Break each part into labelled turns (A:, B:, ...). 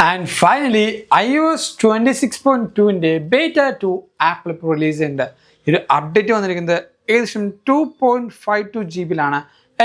A: And finally, iOS 26.2 beta 2 apple ഇപ്പോൾ release ചെയ്യുന്നുണ്ട്. ഒരു അപ്ഡേറ്റ് വന്നിരിക്കുന്നത് ഏകദേശം 2.52 GB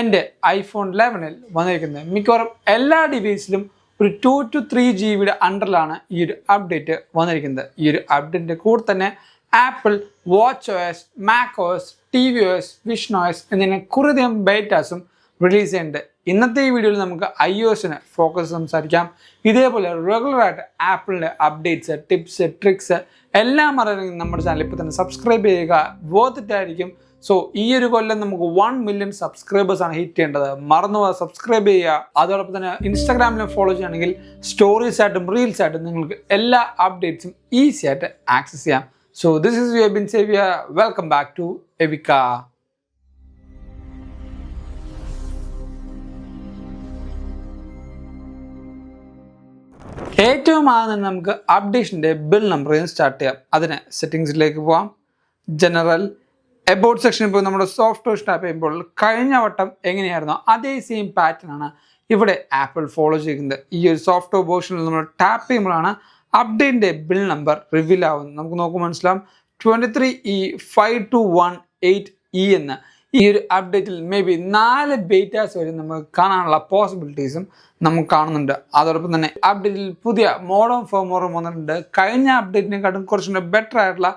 A: എൻ്റെ ഐഫോൺ 11 വന്നിരിക്കുന്നത്. മിക്കവാറും എല്ലാ ഡിവൈസിലും ഒരു 2 to 3 GB അണ്ടറിലാണ് ഈ ഒരു അപ്ഡേറ്റ് വന്നിരിക്കുന്നത്. ഈ ഒരു അപ്ഡേറ്റിൻ്റെ കൂടെ തന്നെ apple watch OS, Mac OS, tvOS, vision OS എന്നിങ്ങനെ കുറേയധികം ബേറ്റാസും റിലീസ് ചെയ്യുന്നുണ്ട്. ഇന്നത്തെ ഈ വീഡിയോയിൽ നമുക്ക് iOSന് ഫോക്കസ് സംസാരിക്കാം. ഇതേപോലെ റെഗുലറായിട്ട് ആപ്പിളിൻ്റെ അപ്ഡേറ്റ്സ്, ടിപ്സ്, ട്രിക്സ് എല്ലാം അറിയണമെങ്കിൽ നമ്മുടെ ചാനൽ ഇപ്പോൾ തന്നെ സബ്സ്ക്രൈബ് ചെയ്യുക. വർത്തിട്ടായിരിക്കും. സോ ഈ ഒരു കൊല്ലം നമുക്ക് 1 million സബ്സ്ക്രൈബേഴ്സാണ് ഹിറ്റ് ചെയ്യേണ്ടത്. മറന്നുപോകാതെ സബ്സ്ക്രൈബ് ചെയ്യുക. അതോടൊപ്പം തന്നെ ഇൻസ്റ്റാഗ്രാമിലും ഫോളോ ചെയ്യുകയാണെങ്കിൽ സ്റ്റോറീസ് ആയിട്ടും റീൽസ് ആയിട്ടും നിങ്ങൾക്ക് എല്ലാ അപ്ഡേറ്റ്സും ഈസി ആയിട്ട് ആക്സസ് ചെയ്യാം. So this is Vibin Savior. Welcome back to എവിക്ക. ഏറ്റവും ആദ്യം നമുക്ക് അപ്ഡേഷൻ്റെ ബിൽ നമ്പറിൽ സ്റ്റാർട്ട് ചെയ്യാം. അതിന് സെറ്റിങ്സിലേക്ക് പോവാം. ജനറൽ എബൌട്ട് സെക്ഷനിൽ പോയി നമ്മുടെ സോഫ്റ്റ്വെയർ ടാപ്പ് ചെയ്യുമ്പോൾ കഴിഞ്ഞ വട്ടം എങ്ങനെയായിരുന്നോ അതേ സെയിം പാറ്റേൺ ആണ് ഇവിടെ ആപ്പിൾ ഫോളോ ചെയ്യുന്നത്. ഈ ഒരു സോഫ്റ്റ്വെയർ വേർഷനിൽ നമ്മൾ ടാപ്പ് ചെയ്യുമ്പോഴാണ് അപ്ഡേറ്റിൻ്റെ ബിൽ നമ്പർ റിവീൽ ആവുന്നത്. നമുക്ക് നോക്കുമ്പോൾ മനസ്സിലാവും 23E5218E എന്ന്. ഈ ഒരു അപ്ഡേറ്റിൽ മേ ബി 4 ബേറ്റാസ് വരെ നമുക്ക് കാണാനുള്ള പോസിബിലിറ്റീസും നമുക്ക് കാണുന്നുണ്ട്. അതോടൊപ്പം തന്നെ അപ്ഡേറ്റിൽ പുതിയ മോഡേൺ ഫേംവെയറും വന്നിട്ടുണ്ട്. കഴിഞ്ഞ അപ്ഡേറ്റിനെക്കാട്ടും കുറച്ചുകൂടെ ബെറ്റർ ആയിട്ടുള്ള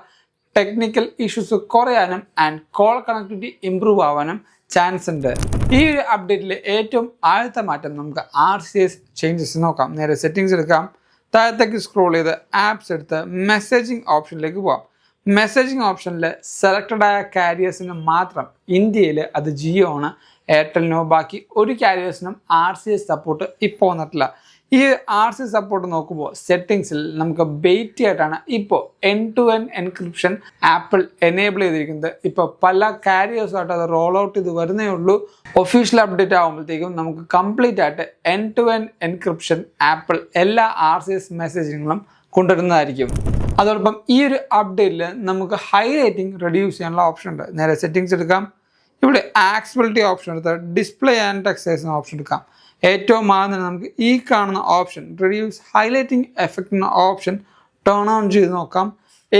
A: ടെക്നിക്കൽ ഇഷ്യൂസ് കുറയാനും ആൻഡ് കോൾ കണക്ടിവിറ്റി ഇമ്പ്രൂവ് ആവാനും ചാൻസ് ഉണ്ട്. ഈ ഒരു അപ്ഡേറ്റിൽ ഏറ്റവും ആദ്യത്തെ മാറ്റം നമുക്ക് RCS ചേഞ്ചസ് നോക്കാം. നേരെ സെറ്റിങ്സ് എടുക്കാം. താഴത്തേക്ക് സ്ക്രോൾ ചെയ്ത് ആപ്സ് എടുത്ത് മെസ്സേജിങ് ഓപ്ഷനിലേക്ക് പോകാം. മെസ്സേജിങ് ഓപ്ഷനിൽ സെലക്റ്റഡ് ആയ കാരിയേഴ്സിന് മാത്രം ഇന്ത്യയിൽ അത് ജിയോ ആണ്, എയർടെലിനോ ബാക്കി ഒരു കാരിയേഴ്സിനും RCS സപ്പോർട്ട് ഇപ്പോൾ വന്നിട്ടില്ല. ഈ RCS സപ്പോർട്ട് നോക്കുമ്പോൾ സെറ്റിങ്സിൽ നമുക്ക് ബേറ്റ് ആയിട്ടാണ് ഇപ്പോൾ end-to-end എൻക്രിപ്ഷൻ ആപ്പിൾ എനേബിൾ ചെയ്തിരിക്കുന്നത്. ഇപ്പോൾ പല കാരിയേഴ്സുമായിട്ട് അത് റോൾ ഔട്ട് ചെയ്ത് വരുന്നേ ഉള്ളൂ. ഒഫീഷ്യൽ അപ്ഡേറ്റ് ആകുമ്പോഴത്തേക്കും നമുക്ക് കംപ്ലീറ്റ് ആയിട്ട് end-to-end എൻക്രിപ്ഷൻ ആപ്പിൾ എല്ലാ RCS മെസ്സേജിങ്ങളും കൊണ്ടുവരുന്നതായിരിക്കും. അതോടൊപ്പം ഈ ഒരു അപ്ഡേറ്റിൽ നമുക്ക് ഹൈലൈറ്റിംഗ് റെഡ്യൂസ് ചെയ്യാനുള്ള ഓപ്ഷൻ ഉണ്ട്. നേരെ സെറ്റിങ്സ് എടുക്കാം. ഇവിടെ ആക്സസിബിലിറ്റി ഓപ്ഷൻ എടുത്ത് ഡിസ്പ്ലേ ആൻഡ് ടെക്സ്റ്റ് സൈസ് എന്ന ഓപ്ഷൻ എടുക്കാം. ഏറ്റവും ആദ്യം നമുക്ക് ഈ കാണുന്ന ഓപ്ഷൻ റെഡ്യൂസ് ഹൈലൈറ്റിംഗ് എഫക്റ്റ് എന്ന ഓപ്ഷൻ ടേൺ ഓൺ ചെയ്ത് നോക്കാം.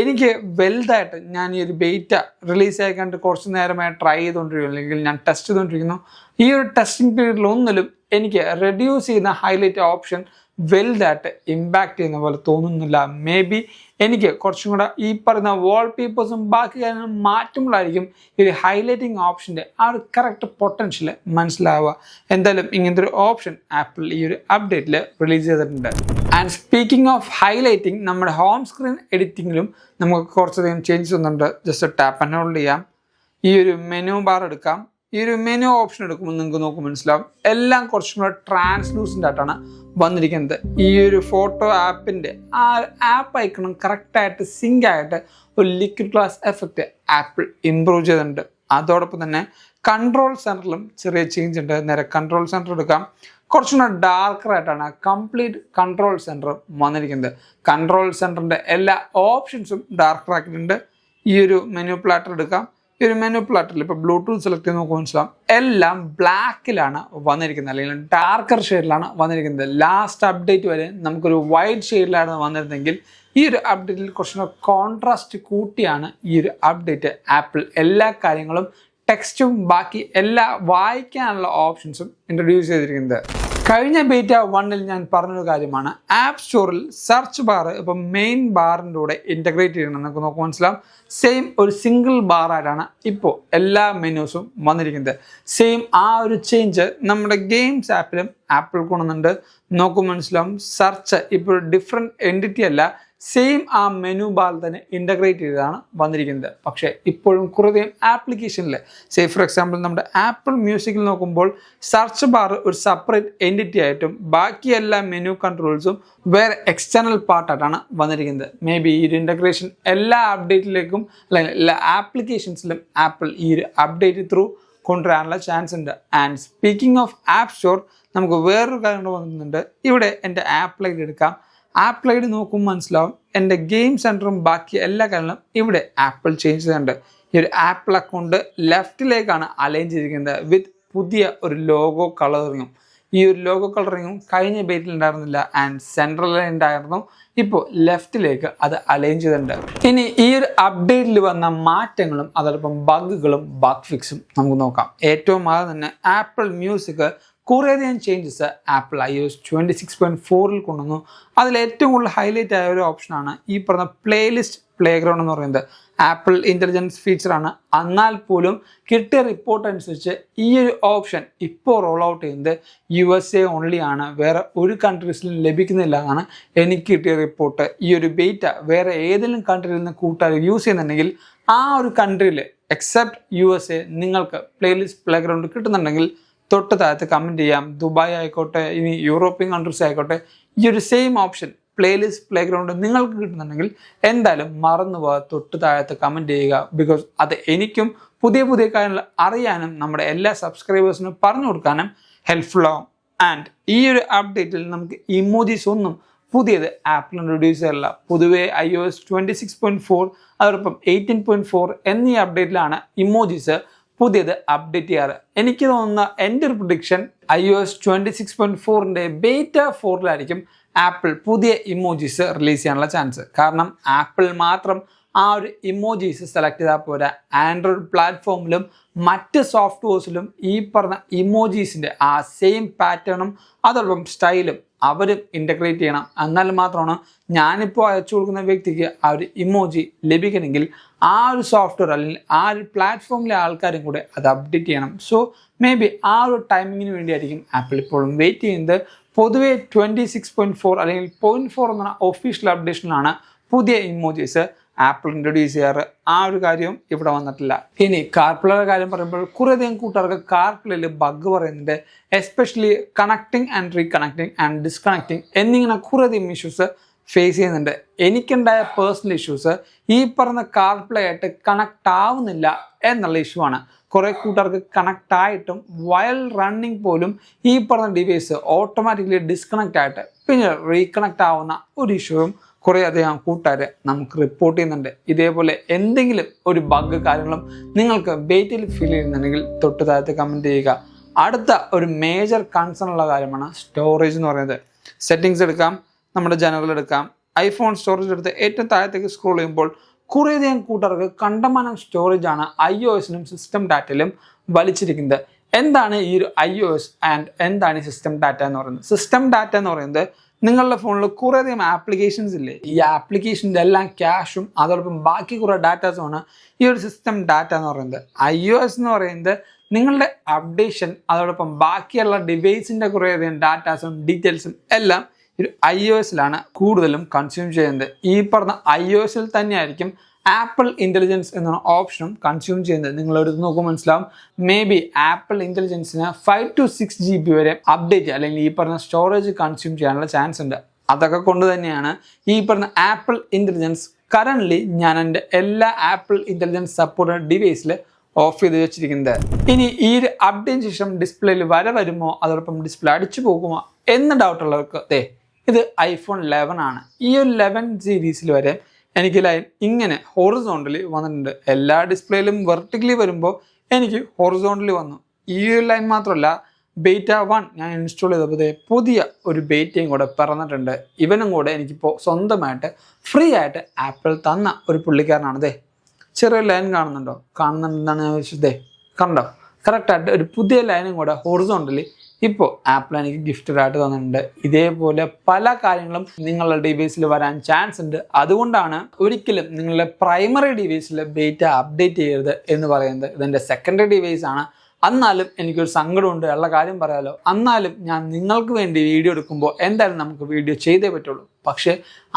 A: എനിക്ക് വലുതായിട്ട് ഞാൻ ഈ ഒരു ബേറ്റ റിലീസ് ആയിക്കൊണ്ട് കുറച്ച് നേരമായി ട്രൈ ചെയ്തുകൊണ്ടിരിക്കുന്നു, അല്ലെങ്കിൽ ഞാൻ ടെസ്റ്റ് ചെയ്തുകൊണ്ടിരിക്കുന്നു. ഈ ഒരു ടെസ്റ്റിംഗ് പീരീഡിൽ ഒന്നിലും എനിക്ക് റെഡ്യൂസ് ചെയ്യുന്ന ഹൈലൈറ്റ് ഓപ്ഷൻ വലുതായിട്ട് ഇമ്പാക്റ്റ് ചെയ്യുന്ന പോലെ തോന്നുന്നില്ല. മേ ബി എനിക്ക് കുറച്ചും കൂടെ ഈ പറയുന്ന വാൾപേപ്പേഴ്സും ബാക്കി കാര്യങ്ങളും മാറ്റുമ്പോഴായിരിക്കും ഈ ഒരു ഹൈലൈറ്റിംഗ് ഓപ്ഷൻ്റെ ആ ഒരു കറക്റ്റ് പൊട്ടൻഷ്യൽ മനസ്സിലാവുക. എന്തായാലും ഇങ്ങനത്തെ ഒരു ഓപ്ഷൻ ആപ്പിൾ ഈ ഒരു അപ്ഡേറ്റിൽ റിലീസ് ചെയ്തിട്ടുണ്ട്. ആൻഡ് സ്പീക്കിംഗ് ഓഫ് ഹൈലൈറ്റിംഗ്, നമ്മുടെ ഹോം സ്ക്രീൻ എഡിറ്റിങ്ങിലും നമുക്ക് കുറച്ചധികം ചേഞ്ചസ് വന്നിട്ടുണ്ട്. ജസ്റ്റ് ടാപ്പ് ആൻഡ് ഹോൾഡ് ചെയ്യാം. ഈ ഒരു മെനു ബാർ എടുക്കാം. ഈ ഒരു മെനു ഓപ്ഷൻ എടുക്കുമ്പോൾ നിങ്ങൾക്ക് നോക്കുമ്പോൾ മനസ്സിലാവും എല്ലാം കുറച്ചും കൂടെ ട്രാൻസ്ലൂസൻ്റ് ആയിട്ടാണ് വന്നിരിക്കുന്നത്. ഈ ഒരു ഫോട്ടോ ആപ്പിൻ്റെ ആ ആപ്പ് ഐക്കണും കറക്റ്റായിട്ട് സിങ്ക് ആയിട്ട് ഒരു liquid glass effect apple improve ചെയ്തിട്ടുണ്ട്. അതോടൊപ്പം തന്നെ കൺട്രോൾ സെൻറ്ററിലും ചെറിയ ചേഞ്ച് ഉണ്ട്. നേരെ കൺട്രോൾ സെൻറ്റർ എടുക്കാം. കുറച്ചും കൂടെ ഡാർക്കറായിട്ടാണ് കംപ്ലീറ്റ് കൺട്രോൾ സെൻറ്റർ വന്നിരിക്കുന്നത്. കൺട്രോൾ സെൻറ്ററിൻ്റെ എല്ലാ ഓപ്ഷൻസും ഡാർക്കറാക്കിയിട്ടുണ്ട്. ഈ ഒരു മെനു പ്ലാറ്റർ എടുക്കാം. ഈ ഒരു മെനു പ്ലാറ്ററിൽ ഇപ്പോൾ ബ്ലൂടൂത്ത് സെലക്ട് ചെയ്ത് നോക്കുമ്പോൾ മനസ്സിലാവും എല്ലാം ബ്ലാക്കിലാണ് വന്നിരിക്കുന്നത്, അല്ലെങ്കിൽ ഡാർക്കർ ഷെയ്ഡിലാണ് വന്നിരിക്കുന്നത്. ലാസ്റ്റ് അപ്ഡേറ്റ് വരെ നമുക്കൊരു വൈറ്റ് ഷെയ്ഡിലാണ് വന്നിരുന്നെങ്കിൽ ഈ ഒരു അപ്ഡേറ്റിൽ കുറച്ചുകൂടെ കോൺട്രാസ്റ്റ് കൂട്ടിയാണ് ഈ ഒരു അപ്ഡേറ്റ് ആപ്പിൾ എല്ലാ കാര്യങ്ങളും ടെക്സ്റ്റും ബാക്കി എല്ലാ വായിക്കാനുള്ള ഓപ്ഷൻസും ഇൻട്രൊഡ്യൂസ് ചെയ്തിരിക്കുന്നത്. കഴിഞ്ഞ ബേറ്റ 1 ഞാൻ പറഞ്ഞൊരു കാര്യമാണ്, ആപ്പ് സ്റ്റോറിൽ സെർച്ച് ബാർ ഇപ്പം മെയിൻ ബാറിൻ്റെ കൂടെ ഇൻറ്റഗ്രേറ്റ് ചെയ്യണം. നമുക്ക് നോക്കുമ്പോൾ മനസ്സിലാവും സെയിം ഒരു സിംഗിൾ ബാറായിട്ടാണ് ഇപ്പോൾ എല്ലാ മെനൂസും വന്നിരിക്കുന്നത്. സെയിം ആ ഒരു ചേഞ്ച് നമ്മുടെ ഗെയിംസ് ആപ്പിലും ആപ്പിൾ കൊണ്ടുവന്നുണ്ട്. നോക്കുമ്പോൾ മനസ്സിലാവും സെർച്ച് ഇപ്പോൾ ഡിഫറെൻറ്റ് എൻറ്റിറ്റി അല്ല, സെയിം ആ മെനു ബാർ തന്നെ ഇൻ്റഗ്രേറ്റ് ചെയ്താണ് വന്നിരിക്കുന്നത്. പക്ഷേ ഇപ്പോഴും കുറേയധികം ആപ്ലിക്കേഷനിൽ ഫോർ എക്സാമ്പിൾ നമ്മുടെ ആപ്പിൾ മ്യൂസിക്കിൽ നോക്കുമ്പോൾ സെർച്ച് ബാർ ഒരു സെപ്പറേറ്റ് എൻറ്റിറ്റി ആയിട്ടും ബാക്കി എല്ലാ മെനു കൺട്രോൾസും വേറെ എക്സ്റ്റേണൽ പാർട്ടായിട്ടാണ് വന്നിരിക്കുന്നത്. മേ ബി ഈ ഒരു ഇൻ്റഗ്രേഷൻ എല്ലാ അപ്ഡേറ്റിലേക്കും അല്ലെങ്കിൽ എല്ലാ ആപ്ലിക്കേഷൻസിലും ആപ്പിൾ ഈ ഒരു അപ്ഡേറ്റ് ത്രൂ കൊണ്ടുവരാനുള്ള ചാൻസ് ഉണ്ട്. And speaking of app store, നമുക്ക് വേറൊരു കാര്യം വന്നിട്ടുണ്ട്. ഇവിടെ എൻ്റെ ആപ്പ് ലൈറ്റ് എടുക്കാം. ആപ്പ് ലൈറ്റ് നോക്കുമ്പോൾ മനസ്സിലാവും എൻ്റെ ഗെയിം സെൻറ്ററും ബാക്കി എല്ലാ കാര്യങ്ങളും ഇവിടെ ആപ്പിൾ ചേഞ്ച് ചെയ്തിട്ടുണ്ട്. ഈ ഒരു ആപ്പിൾ അക്കൗണ്ട് ലെഫ്റ്റിലേക്കാണ് അലൈൻ ചെയ്തിരിക്കുന്നത് വിത്ത് പുതിയ ഒരു ലോഗോ കളറിങ്ങും. ഈ ഒരു ലോഗോ കളറിങ്ങും കഴിഞ്ഞ ബേറ്റിൽ ഉണ്ടായിരുന്നില്ല ആൻഡ് സെൻട്രൽ അലൈൻഡ് ആയിരുന്നു. ഇപ്പോൾ ലെഫ്റ്റിലേക്ക് അത് അലൈൻ ചെയ്തിട്ടുണ്ട്. ഇനി ഈ ഒരു അപ്ഡേറ്റിൽ വന്ന മാറ്റങ്ങളും അതോടൊപ്പം ബഗ്ഗുകളും ബഗ് ഫിക്സും നമുക്ക് നോക്കാം. ഏറ്റവും ആദ്യം തന്നെ ആപ്പിൾ മ്യൂസിക് കുറേയധികം ചേഞ്ചസ് ആപ്പിൾ iOS 26.4 കൊണ്ടുവന്നു. അതിൽ ഏറ്റവും കൂടുതൽ ഹൈലൈറ്റ് ആയ ഒരു ഓപ്ഷനാണ് ഈ പറഞ്ഞ പ്ലേലിസ്റ്റ് പ്ലേഗ്രൗണ്ട് എന്ന് പറയുന്നത്. ആപ്പിൾ ഇൻ്റലിജൻസ് ഫീച്ചറാണ്. എന്നാൽ പോലും കിട്ടിയ റിപ്പോർട്ട് അനുസരിച്ച് ഈ ഒരു ഓപ്ഷൻ ഇപ്പോൾ റോൾ ഔട്ട് ചെയ്യുന്നത് USA ഓൺലി ആണ്. വേറെ ഒരു കൺട്രീസിലും ലഭിക്കുന്നില്ല എന്നാണ് എനിക്ക് കിട്ടിയ റിപ്പോർട്ട്. ഈ ഒരു ബീറ്റ വേറെ ഏതെങ്കിലും കൺട്രിയിൽ നിന്ന് കൂട്ടുകാർ യൂസ് ചെയ്യുന്നുണ്ടെങ്കിൽ ആ ഒരു കൺട്രിയിൽ എക്സെപ്റ്റ് USA നിങ്ങൾക്ക് പ്ലേലിസ്റ്റ് പ്ലേഗ്രൗണ്ട് കിട്ടുന്നുണ്ടെങ്കിൽ തൊട്ട് താഴത്ത് കമൻറ്റ് ചെയ്യാം. ദുബായ് ആയിക്കോട്ടെ, ഇനി യൂറോപ്യൻ കൺട്രീസ് ആയിക്കോട്ടെ, ഈ ഒരു സെയിം ഓപ്ഷൻ പ്ലേലിസ്റ്റ് പ്ലേഗ്രൗണ്ട് നിങ്ങൾക്ക് കിട്ടുന്നുണ്ടെങ്കിൽ എന്തായാലും മറന്നു പോകാതെ തൊട്ട് താഴത്ത് കമൻറ്റ് ചെയ്യുക. ബിക്കോസ് അത് എനിക്കും പുതിയ കാര്യങ്ങൾ അറിയാനും നമ്മുടെ എല്ലാ സബ്സ്ക്രൈബേഴ്സിനും പറഞ്ഞു കൊടുക്കാനും ഹെൽപ്ഫുൾ ആവും. ആൻഡ് ഈ ഒരു അപ്ഡേറ്റിൽ നമുക്ക് ഇമോജീസ് ഒന്നും പുതിയത് ആപ്പിൾ ഇൻട്രൊഡ്യൂസ് ചെയ്യല്ല. പൊതുവേ iOS 26.4 അതോടൊപ്പം 18.4 എന്നീ അപ്ഡേറ്റിലാണ് ഇമോജീസ് പുതിയത് അപ്ഡേറ്റ് ചെയ്യാറ്. എനിക്ക് തോന്നുന്ന എൻ്റെ ഒരു പ്രഡിക്ഷൻ iOS 26.4ൻ്റെ ബേറ്റ 4 ആപ്പിൾ പുതിയ ഇമോജീസ് റിലീസ് ചെയ്യാനുള്ള ചാൻസ്. കാരണം ആപ്പിൾ മാത്രം ആ ഒരു ഇമോജീസ് സെലക്ട് ചെയ്താൽ പോരാ, ആൻഡ്രോയിഡ് പ്ലാറ്റ്ഫോമിലും മറ്റ് സോഫ്റ്റ്വെയർസിലും ഈ പറഞ്ഞ ഇമോജീസിൻ്റെ ആ സെയിം പാറ്റേണും അതോടൊപ്പം സ്റ്റൈലും അവരും ഇൻ്റഗ്രേറ്റ് ചെയ്യണം. എന്നാൽ മാത്രമാണ് ഞാനിപ്പോൾ അയച്ചു കൊടുക്കുന്ന വ്യക്തിക്ക് ആ ഒരു ഇമോജി ലഭിക്കണമെങ്കിൽ ആ ഒരു സോഫ്റ്റ്വെയർ അല്ലെങ്കിൽ ആ ഒരു പ്ലാറ്റ്ഫോമിലെ ആൾക്കാരും കൂടെ അത് അപ്ഡേറ്റ് ചെയ്യണം. സോ മേ ബി ആ ഒരു ടൈമിങ്ങിന് വേണ്ടിയായിരിക്കും ആപ്പിൾ ഇപ്പോഴും വെയിറ്റ് ചെയ്യുന്നത്. പൊതുവെ 26.4 അല്ലെങ്കിൽ 0.4 എന്ന ഒഫീഷ്യൽ അപ്ഡേഷനിലാണ് പുതിയ ഇമോജീസ് ആപ്പിൾ ഇൻട്രൊഡ്യൂസ് ചെയ്യാറ്. ആ ഒരു കാര്യവും ഇവിടെ വന്നിട്ടില്ല. ഇനി കാർപ്ലേയുടെ കാര്യം പറയുമ്പോൾ കുറേയധികം കൂട്ടുകാർക്ക് കാർപ്ലേയിൽ ബഗ് പറയുന്നുണ്ട്. Especially connecting and reconnecting and disconnecting എന്നിങ്ങനെ കുറേയധികം ഇഷ്യൂസ് ഫേസ് ചെയ്യുന്നുണ്ട്. എനിക്കുണ്ടായ പേഴ്സണൽ ഇഷ്യൂസ് ഈ പറഞ്ഞ കാർപ്ലേ ആയിട്ട് കണക്റ്റ് ആവുന്നില്ല എന്നുള്ള ഇഷ്യൂ ആണ്. കുറേ കൂട്ടുകാർക്ക് കണക്റ്റ് ആയിട്ടും വയൽ റണ്ണിങ് പോലും ഈ പറഞ്ഞ ഡിവൈസ് ഓട്ടോമാറ്റിക്കലി ഡിസ്കണക്റ്റ് ആയിട്ട് പിന്നെ റീകണക്റ്റ് ആവുന്ന ഒരു ഇഷ്യൂവും കുറേയധികം കൂട്ടുകാർ നമുക്ക് റിപ്പോർട്ട് ചെയ്യുന്നുണ്ട്. ഇതേപോലെ എന്തെങ്കിലും ഒരു ബഗ് കാര്യങ്ങളും നിങ്ങൾക്ക് ബേറ്റിൽ ഫീൽ ചെയ്യുന്നുണ്ടെങ്കിൽ തൊട്ട് താഴത്ത് കമൻറ്റ് ചെയ്യുക. അടുത്ത ഒരു മേജർ കൺസേൺ ഉള്ള കാര്യമാണ് സ്റ്റോറേജ് എന്ന് പറയുന്നത്. സെറ്റിങ്സ് എടുക്കാം, നമ്മുടെ ജനറൽ എടുക്കാം, ഐഫോൺ സ്റ്റോറേജ് എടുത്ത് ഏറ്റവും താഴത്തേക്ക് സ്ക്രോൾ ചെയ്യുമ്പോൾ കുറേയധികം കൂട്ടുകാർക്ക് കണ്ടമാനം സ്റ്റോറേജ് ആണ് iOSനും സിസ്റ്റം ഡാറ്റയിലും വലിച്ചിരിക്കുന്നത്. എന്താണ് ഈ ഒരു iOS ആൻഡ് എന്താണ് ഈ സിസ്റ്റം ഡാറ്റ എന്ന് പറയുന്നത്? സിസ്റ്റം ഡാറ്റ എന്ന് പറയുന്നത് നിങ്ങളുടെ ഫോണിൽ കുറേയധികം ആപ്ലിക്കേഷൻസ് ഇല്ലേ, ഈ ആപ്ലിക്കേഷൻ്റെ എല്ലാം ക്യാഷും അതോടൊപ്പം ബാക്കി കുറേ ഡാറ്റാസുമാണ് ഈ ഒരു സിസ്റ്റം ഡാറ്റ എന്ന് പറയുന്നത്. iOS എന്ന് പറയുന്നത് നിങ്ങളുടെ അപ്ഡേഷൻ അതോടൊപ്പം ബാക്കിയുള്ള ഡിവൈസിൻ്റെ കുറേയധികം ഡാറ്റാസും ഡീറ്റെയിൽസും എല്ലാം ഒരു iOSലാണ് കൂടുതലും കൺസ്യൂം ചെയ്യുന്നത്. ഈ പറഞ്ഞ iOSൽ തന്നെയായിരിക്കും ആപ്പിൾ ഇൻ്റലിജൻസ് എന്ന ഓപ്ഷനും കൺസ്യൂം ചെയ്യുന്നത്. നിങ്ങളെടുത്ത് നോക്കുമ്പോൾ മനസ്സിലാവും. മേ ബി ആപ്പിൾ ഇൻ്റലിജൻസിന് 5 to 6 GB വരെ അപ്ഡേറ്റ് അല്ലെങ്കിൽ ഈ പറഞ്ഞ സ്റ്റോറേജ് കൺസ്യൂം ചെയ്യാനുള്ള ചാൻസ് ഉണ്ട്. അതൊക്കെ കൊണ്ട് തന്നെയാണ് ഈ പറഞ്ഞ ആപ്പിൾ ഇൻ്റലിജൻസ് കറൻ്റ്ലി ഞാൻ എൻ്റെ എല്ലാ ആപ്പിൾ ഇൻ്റലിജൻസ് സപ്പോർട്ടഡ് ഡിവൈസിൽ ഓഫ് ചെയ്ത് വെച്ചിരിക്കുന്നത്. ഇനി ഈ ഒരു അപ്ഡേറ്റ് ശേഷം ഡിസ്പ്ലേയിൽ വരുമോ അതോടൊപ്പം ഡിസ്പ്ലേ അടിച്ചു പോകുമോ എന്ന ഡൗട്ടുള്ളവർക്ക് ഇത് iPhone 11 ആണ്. ഈ ഒരു 11 സീരീസിൽ വരെ എനിക്ക് ലൈൻ ഇങ്ങനെ ഹൊറിസോണ്ടലി വന്നിട്ടുണ്ട്. എല്ലാ ഡിസ്പ്ലേയിലും വെർട്ടിക്കലി വരുമ്പോൾ എനിക്ക് ഹൊറിസോണ്ടലി വന്നു. ഈ ഒരു ലൈൻ മാത്രമല്ല, ബേറ്റ 1 ഞാൻ ഇൻസ്റ്റാൾ ചെയ്തപ്പോൾ പുതിയ ഒരു ബേറ്റയും കൂടെ പിറന്നിട്ടുണ്ട്. ഇവനും കൂടെ എനിക്കിപ്പോൾ സ്വന്തമായിട്ട് ഫ്രീ ആയിട്ട് ആപ്പിൾ തന്ന ഒരു പുള്ളിക്കാരനാണ്. ചെറിയ ലൈൻ കാണുന്നുണ്ടെന്നാണ് ഞാൻ വെച്ചത്. കണ്ടോ? കറക്റ്റായിട്ട് ഒരു പുതിയ ലൈനും കൂടെ ഹൊറിസോണ്ടലി ഇപ്പോൾ ആപ്പിൾ എനിക്ക് ഗിഫ്റ്റഡ് ആയിട്ട് തന്നിട്ടുണ്ട്. ഇതേപോലെ പല കാര്യങ്ങളും നിങ്ങളുടെ ഡിവൈസിൽ വരാൻ ചാൻസ് ഉണ്ട്. അതുകൊണ്ടാണ് ഒരിക്കലും നിങ്ങളുടെ പ്രൈമറി ഡിവൈസിൽ ബേറ്റ അപ്ഡേറ്റ് ചെയ്യരുത് എന്ന് പറയുന്നത്. ഇതെൻ്റെ സെക്കൻഡറി ഡിവൈസ് ആണ്. എന്നാലും എനിക്കൊരു സങ്കടമുണ്ട്, ഉള്ള കാര്യം പറയാലോ. എന്നാലും ഞാൻ നിങ്ങൾക്ക് വേണ്ടി വീഡിയോ എടുക്കുമ്പോൾ എന്തായാലും നമുക്ക് വീഡിയോ ചെയ്തേ പറ്റുള്ളൂ. പക്ഷേ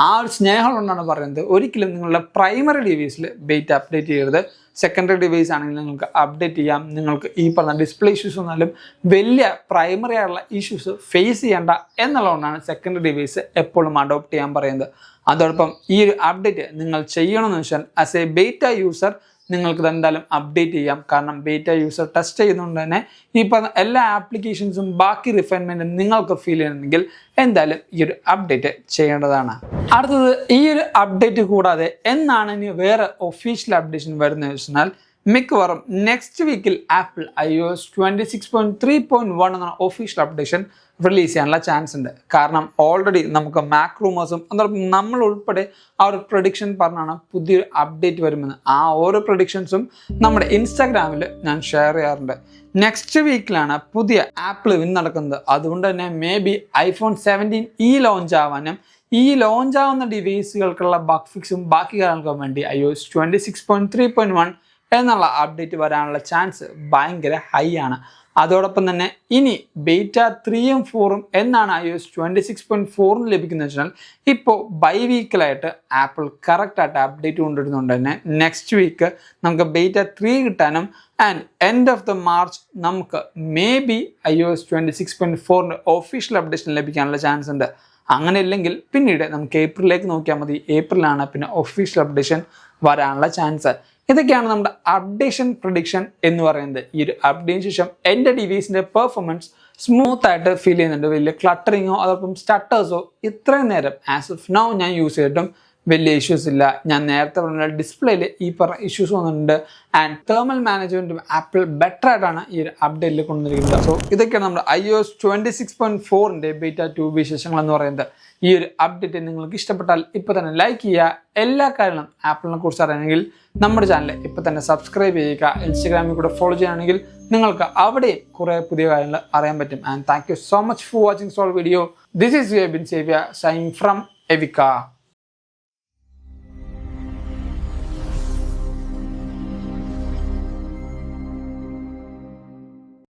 A: ആ ഒരു സ്നേഹം കൊണ്ടാണ് പറയുന്നത്, ഒരിക്കലും നിങ്ങളുടെ പ്രൈമറി ഡിവൈസിൽ ബേറ്റ അപ്ഡേറ്റ് ചെയ്യരുത്. സെക്കൻഡറി ഡിവൈസ് ആണെങ്കിൽ നിങ്ങൾക്ക് അപ്ഡേറ്റ് ചെയ്യാം. നിങ്ങൾക്ക് ഈ പറഞ്ഞ ഡിസ്പ്ലേ ഇഷ്യൂസ് വന്നാലും വലിയ പ്രൈമറി ആയിട്ടുള്ള ഇഷ്യൂസ് ഫേസ് ചെയ്യേണ്ട എന്നുള്ളതുകൊണ്ടാണ് സെക്കൻഡറി ഡിവൈസ് എപ്പോഴും അഡോപ്റ്റ് ചെയ്യാൻ പറയുന്നത്. അതോടൊപ്പം ഈ ഒരു അപ്ഡേറ്റ് നിങ്ങൾ ചെയ്യണമെന്ന് വെച്ചാൽ ആസ് എ ബേറ്റ യൂസർ നിങ്ങൾക്ക് എന്തായാലും അപ്ഡേറ്റ് ചെയ്യാം. കാരണം ബേറ്റ യൂസർ ടെസ്റ്റ് ചെയ്യുന്നതുകൊണ്ട് തന്നെ ഈ പറഞ്ഞ എല്ലാ ആപ്ലിക്കേഷൻസും ബാക്കി റിഫൈൻമെൻറ്റും നിങ്ങൾക്ക് ഫീൽ ചെയ്യണമെങ്കിൽ എന്തായാലും ഈ ഒരു അപ്ഡേറ്റ് ചെയ്യേണ്ടതാണ്. അടുത്തത്, ഈ ഒരു അപ്ഡേറ്റ് കൂടാതെ എന്നാണ് ഇനി വേറെ ഒഫീഷ്യൽ അപ്ഡേഷൻ വരുന്നത് വെച്ചാൽ മിക്കവാറും നെക്സ്റ്റ് വീക്കിൽ ആപ്പിൾ iOS 26.3.1 എന്ന ഒഫീഷ്യൽ അപ്ഡേഷൻ റിലീസ് ചെയ്യാനുള്ള ചാൻസ് ഉണ്ട്. കാരണം ഓൾറെഡി നമുക്ക് മാക് റൂമേഴ്സും അതോടൊപ്പം നമ്മൾ ഉൾപ്പെടെ ആ ഒരു പ്രൊഡിക്ഷൻ പറഞ്ഞാണ് പുതിയൊരു അപ്ഡേറ്റ് വരുമെന്ന്. ആ ഓരോ പ്രൊഡിക്ഷൻസും നമ്മുടെ ഇൻസ്റ്റാഗ്രാമിൽ ഞാൻ ഷെയർ ചെയ്യാറുണ്ട്. നെക്സ്റ്റ് വീക്കിലാണ് പുതിയ ആപ്പിൾ നടക്കുന്നത്. അതുകൊണ്ട് തന്നെ മേ ബി iPhone 17 ലോഞ്ച് ആവാനും ഈ ലോഞ്ച് ആവുന്ന ഡിവൈസുകൾക്കുള്ള ബഗ് ഫിക്സും ബാക്കി കാര്യങ്ങൾക്കും വേണ്ടി iOS 26.3.1 എന്നുള്ള അപ്ഡേറ്റ് വരാനുള്ള ചാൻസ് ഭയങ്കര ഹൈ ആണ്. അതോടൊപ്പം തന്നെ ഇനി ബീറ്റ 3ഉം 4ഉം എന്നാണ് iOS 26.4 ലഭിക്കുന്നത് വെച്ചാൽ ഇപ്പോൾ ബൈ വീക്കിലായിട്ട് ആപ്പിൾ കറക്റ്റായിട്ട് അപ്ഡേറ്റ് കൊണ്ടുവരുന്നുണ്ട് തന്നെ നെക്സ്റ്റ് വീക്ക് നമുക്ക് ബീറ്റ 3 കിട്ടാനും and end of the March നമുക്ക് maybe iOS 26.4 official updation ലഭിക്കാനുള്ള ചാൻസ് ഉണ്ട്. അങ്ങനെ ഇല്ലെങ്കിൽ പിന്നീട് നമുക്ക് ഏപ്രിലേക്ക് നോക്കിയാൽ മതി. ഏപ്രിലാണ് പിന്നെ ഒഫീഷ്യൽ അപ്ഡേഷൻ വരാനുള്ള ചാൻസ്. ഇതൊക്കെയാണ് നമ്മുടെ അപ്ഡേഷൻ പ്രഡിക്ഷൻ എന്ന് പറയുന്നത്. ഈ ഒരു അപ്ഡേറ്റിന് ശേഷം എൻ്റെ ഡിവൈസിൻ്റെ പെർഫോമൻസ് സ്മൂത്ത് ആയിട്ട് ഫീൽ ചെയ്യുന്നുണ്ട്. വലിയ ക്ലട്ടറിങ്ങോ അതോടൊപ്പം സ്റ്റട്ടേഴ്സോ ഇത്രയും നേരം ആസ് ഓഫ് നൗ ഞാൻ യൂസ് ചെയ്തിട്ടും വലിയ ഇഷ്യൂസ് ഇല്ല. ഞാൻ നേരത്തെ പറഞ്ഞ ഡിസ്പ്ലേയിൽ ഈ പറഞ്ഞ ഇഷ്യൂസ് വന്നിട്ടുണ്ട്. ആൻഡ് തേർമൽ മാനേജ്മെൻറ്റും ആപ്പിൾ ബെറ്റർ ആയിട്ടാണ് ഈ ഒരു അപ്ഡേറ്റിൽ കൊണ്ടുവന്നിരിക്കുന്നത്. സോ ഇതൊക്കെയാണ് നമ്മുടെ iOS 26.4 ബീറ്റ 2 വിശേഷങ്ങൾ എന്ന് പറയുന്നത്. ഈ ഒരു അപ്ഡേറ്റ് നിങ്ങൾക്ക് ഇഷ്ടപ്പെട്ടാൽ ഇപ്പോൾ തന്നെ ലൈക്ക് ചെയ്യുക. എല്ലാ കാര്യങ്ങളും ആപ്പിളിനെ കുറിച്ച് അറിയണമെങ്കിൽ നമ്മുടെ ചാനൽ ഇപ്പോൾ തന്നെ സബ്സ്ക്രൈബ് ചെയ്യുക. ഇൻസ്റ്റാഗ്രാമിൽ കൂടെ ഫോളോ ചെയ്യുകയാണെങ്കിൽ നിങ്ങൾക്ക് അവിടെയും കുറേ പുതിയ കാര്യങ്ങൾ അറിയാൻ പറ്റും. And thank you so much for watching soul video. This is Bin സേവ്യ സൈനിങ് ഫ്രം എവിക്ക.